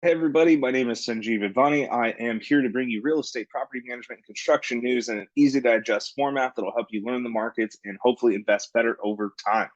Hey everybody, my name is Sanjeev Advani. I am here to bring you real estate, property management, and construction news in an easy to digest format that'll help you learn the markets and hopefully invest better over time.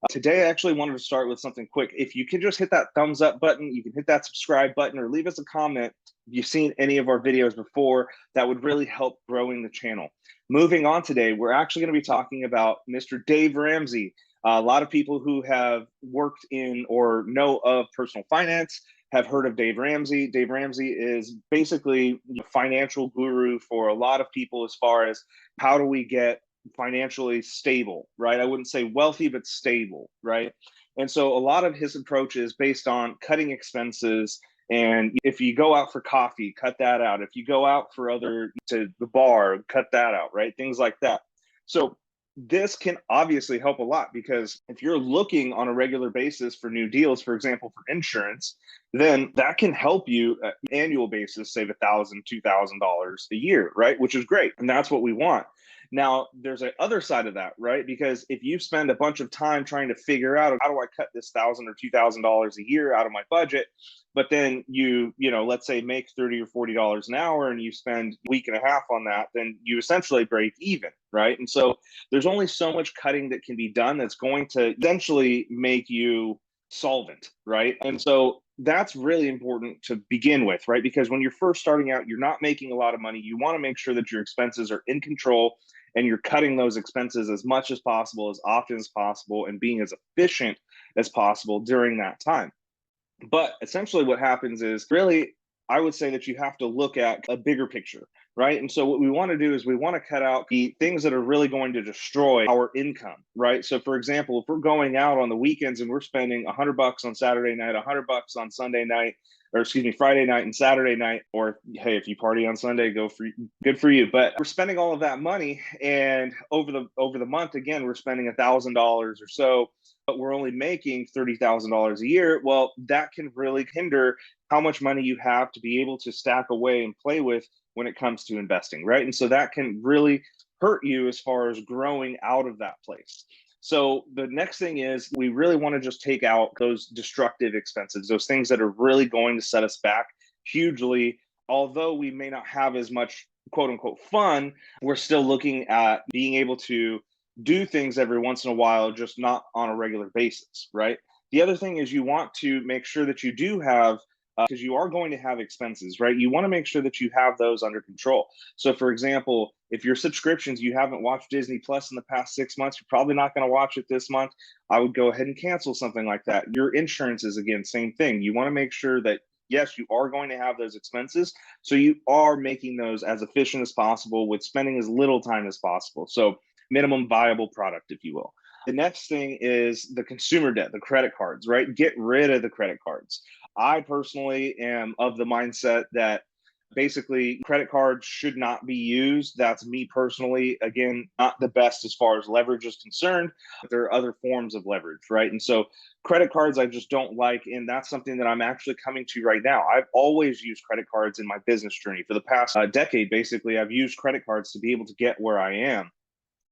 Today, I actually wanted to start with something quick. If you can just hit that thumbs up button, you can hit that subscribe button, or leave us a comment if you've seen any of our videos before. That would really help growing the channel. Moving on today, we're actually going to be talking about Mr. Dave Ramsey. A lot of people who have worked in or know of personal finance have heard of Dave Ramsey. Dave Ramsey is basically a financial guru for a lot of people as far as how do we get financially stable, right? I wouldn't say wealthy, but stable, right? And so a lot of his approach is based on cutting expenses. And if you go out for coffee, cut that out. If you go out for other to the bar, cut that out, right? Things like that. So this can obviously help a lot because if you're looking on a regular basis for new deals, for example, for insurance, then that can help you at annual basis save $1,000, $2,000 a year, right? Which is great. And that's what we want. Now, there's a other side of that, right? Because if you spend a bunch of time trying to figure out how do I cut this $1,000 or $2,000 a year out of my budget, but then let's say make $30 or $40 an hour and you spend a week and a half on that, then you essentially break even, right? And so there's only so much cutting that can be done that's going to eventually make you solvent, right? And so that's really important to begin with, right? Because when you're first starting out, you're not making a lot of money. You want to make sure that your expenses are in control and you're cutting those expenses as much as possible, as often as possible, and being as efficient as possible during that time. But essentially, what happens is really, I would say that you have to look at a bigger picture, right? And so, what we want to do is we want to cut out the things that are really going to destroy our income, right? So, for example, if we're going out on the weekends and we're spending $100 on Saturday night, $100 on Sunday night, or excuse me, Friday night and Saturday night, or hey, if you party on Sunday, good for you. But we're spending all of that money, and over the month, again, we're spending $1,000 or so, but we're only making $30,000 a year. Well, that can really hinder how much money you have to be able to stack away and play with when it comes to investing, right? And so that can really hurt you as far as growing out of that place. So the next thing is we really want to just take out those destructive expenses, those things that are really going to set us back hugely. Although we may not have as much quote unquote fun, we're still looking at being able to do things every once in a while, just not on a regular basis, right? The other thing is you want to make sure that you do have, because you are going to have expenses, right? You want to make sure that you have those under control. So, for example, if your subscriptions, you haven't watched Disney Plus in the past 6 months, you're probably not going to watch it this month. I would go ahead and cancel something like that. Your insurance is, again, same thing. You want to make sure that yes, you are going to have those expenses. So you are making those as efficient as possible with spending as little time as possible. So minimum viable product, if you will. The next thing is the consumer debt, the credit cards, right? Get rid of the credit cards. I personally am of the mindset that basically credit cards should not be used. That's me personally. Again, not the best as far as leverage is concerned. But there are other forms of leverage, right? And so credit cards I just don't like. And that's something that I'm actually coming to right now. I've always used credit cards in my business journey. For the past decade, basically, I've used credit cards to be able to get where I am.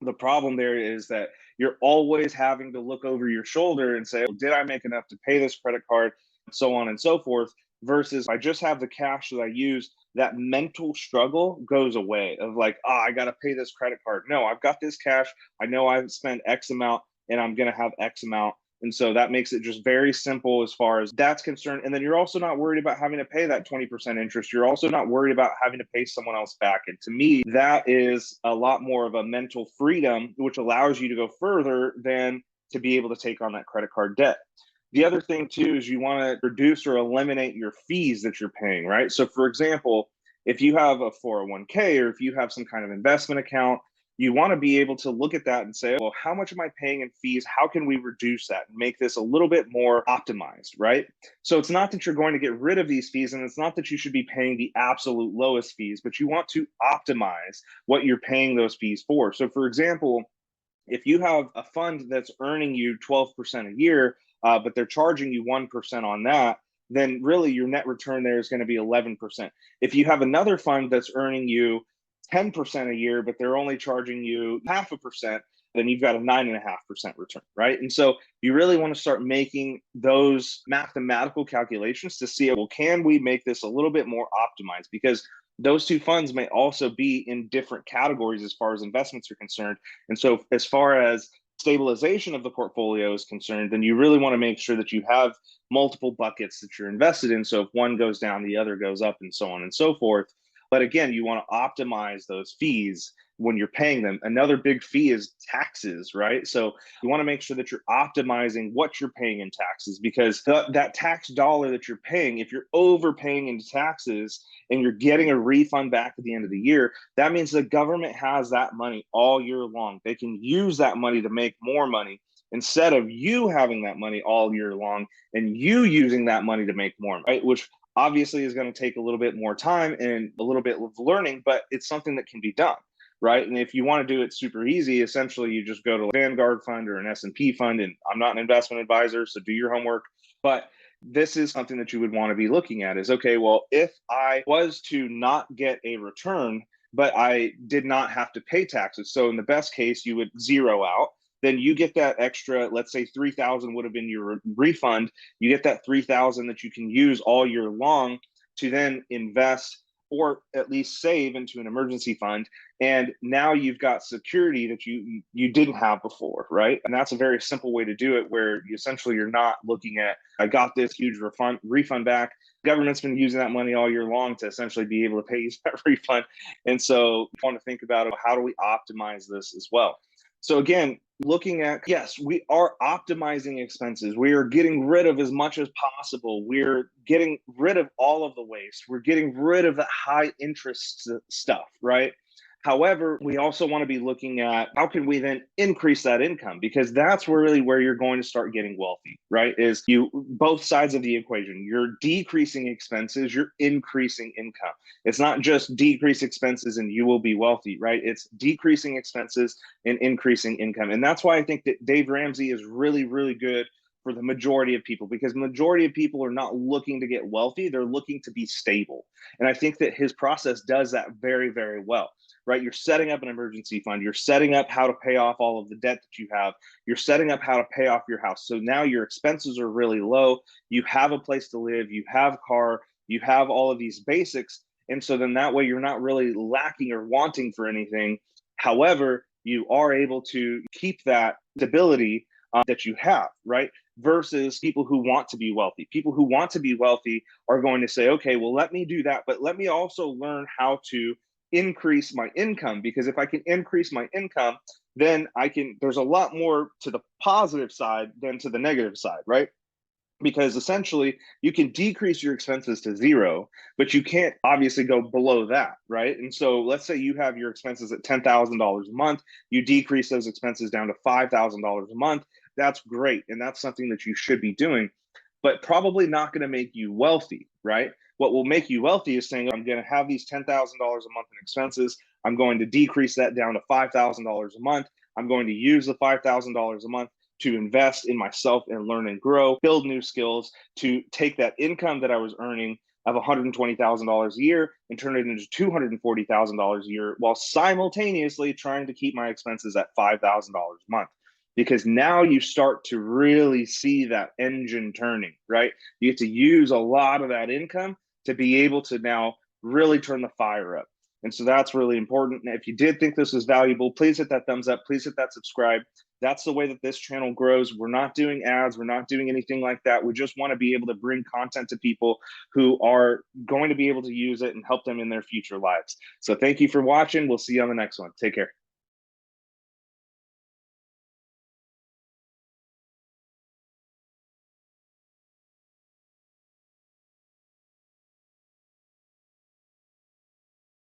The problem there is that you're always having to look over your shoulder and say, well, did I make enough to pay this credit card? So on and so forth. Versus I just have the cash that I use, that mental struggle goes away of like, I got to pay this credit card. No, I've got this cash. I know I've spent X amount and I'm going to have X amount. And so that makes it just very simple as far as that's concerned. And then you're also not worried about having to pay that 20% interest. You're also not worried about having to pay someone else back. And to me, that is a lot more of a mental freedom, which allows you to go further than to be able to take on that credit card debt. The other thing too is you want to reduce or eliminate your fees that you're paying, right? So for example, if you have a 401k or if you have some kind of investment account, you want to be able to look at that and say, well, how much am I paying in fees? How can we reduce that and make this a little bit more optimized, right? So it's not that you're going to get rid of these fees and it's not that you should be paying the absolute lowest fees, but you want to optimize what you're paying those fees for. So for example, if you have a fund that's earning you 12% a year, but they're charging you 1% on that, then really your net return there is going to be 11%. If you have another fund that's earning you 10% a year, but they're only charging you 0.5%, then you've got a 9.5% return, right? And so you really want to start making those mathematical calculations to see, well, can we make this a little bit more optimized? Because those two funds may also be in different categories as far as investments are concerned. And so as far as stabilization of the portfolio is concerned, then you really want to make sure that you have multiple buckets that you're invested in. So if one goes down, the other goes up, and so on and so forth. But again, you want to optimize those fees when you're paying them. Another big fee is taxes, right? So you want to make sure that you're optimizing what you're paying in taxes, because that tax dollar that you're paying, if you're overpaying into taxes and you're getting a refund back at the end of the year, that means the government has that money all year long. They can use that money to make more money instead of you having that money all year long and you using that money to make more, right? Which obviously is going to take a little bit more time and a little bit of learning, but it's something that can be done, right? And if you want to do it super easy, essentially you just go to a Vanguard fund or an S&P fund. And I'm not an investment advisor, so do your homework. But this is something that you would want to be looking at is, okay, well, if I was to not get a return, but I did not have to pay taxes. So in the best case, you would zero out. Then you get that extra, let's say 3,000 would have been your refund. You get that 3,000 that you can use all year long to then invest or at least save into an emergency fund. And now you've got security that you didn't have before, right? And that's a very simple way to do it, where you're not looking at, I got this huge refund back. Government's been using that money all year long to essentially be able to pay you that refund. And so you want to think about it, how do we optimize this as well? So again, looking at, yes, we are optimizing expenses. We are getting rid of as much as possible. We're getting rid of all of the waste. We're getting rid of the high interest stuff, right? However, we also want to be looking at how can we then increase that income, because that's really where you're going to start getting wealthy, right? Is you both sides of the equation. You're decreasing expenses, you're increasing income. It's not just decrease expenses and you will be wealthy, right? It's decreasing expenses and increasing income. And that's why I think that Dave Ramsey is really, really good for the majority of people, because majority of people are not looking to get wealthy. They're looking to be stable. And I think that his process does that very, very well. Right? You're setting up an emergency fund. You're setting up how to pay off all of the debt that you have. You're setting up how to pay off your house. So now your expenses are really low. You have a place to live. You have a car. You have all of these basics. And so then that way you're not really lacking or wanting for anything. However, you are able to keep that stability that you have, right? Versus people who want to be wealthy. People who want to be wealthy are going to say, okay, well, let me do that, but let me also learn how to increase my income, because if I can increase my income, then there's a lot more to the positive side than to the negative side, right? Because essentially you can decrease your expenses to zero, but you can't obviously go below that, right? And so let's say you have your expenses at $10,000 a month, you decrease those expenses down to $5,000 a month. That's great. And that's something that you should be doing, but probably not going to make you wealthy, right? What will make you wealthy is saying, I'm going to have these $10,000 a month in expenses. I'm going to decrease that down to $5,000 a month. I'm going to use the $5,000 a month to invest in myself and learn and grow, build new skills, to take that income that I was earning of $120,000 a year and turn it into $240,000 a year, while simultaneously trying to keep my expenses at $5,000 a month. Because now you start to really see that engine turning, right? You get to use a lot of that income to be able to now really turn the fire up. And so that's really important. And if you did think this was valuable, please hit that thumbs up. Please hit that subscribe. That's the way that this channel grows. We're not doing ads. We're not doing anything like that. We just want to be able to bring content to people who are going to be able to use it and help them in their future lives. So thank you for watching. We'll see you on the next one. Take care.